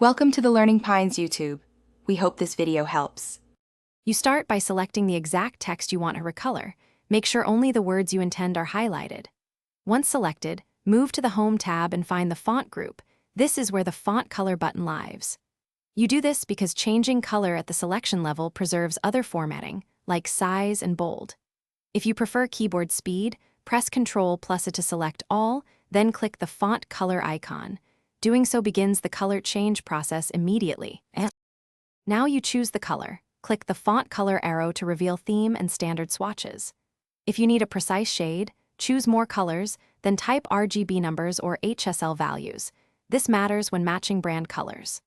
Welcome to the Learning Pines YouTube. We hope this video helps. You start by selecting the exact text you want to recolor. Make sure only the words you intend are highlighted. Once selected, move to the Home tab and find the font group. This is where the Font Color button lives. You do this because changing color at the selection level preserves other formatting, like size and bold. If you prefer keyboard speed, press Ctrl+A to select all, then click the Font Color icon. Doing so begins the color change process immediately. Now you choose the color. Click the Font Color arrow to reveal theme and standard swatches. If you need a precise shade, choose More Colors, then type RGB numbers or HSL values. This matters when matching brand colors.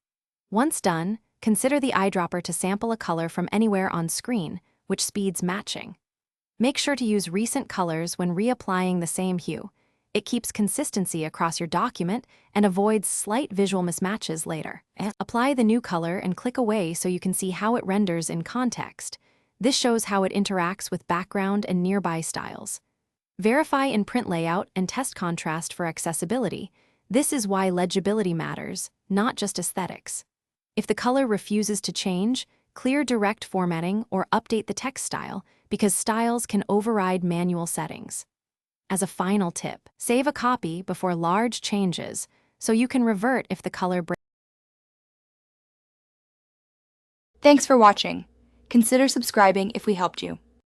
Once done, consider the eyedropper to sample a color from anywhere on screen, which speeds matching. Make sure to use recent colors when reapplying the same hue. It keeps consistency across your document and avoids slight visual mismatches later. Apply the new color and click away so you can see how it renders in context. This shows how it interacts with background and nearby styles. Verify in print layout and test contrast for accessibility. This is why legibility matters, not just aesthetics. If the color refuses to change, clear direct formatting or update the text style because styles can override manual settings. As a final tip, save a copy before large changes so you can revert if the color breaks. Thanks for watching. Consider subscribing if we helped you.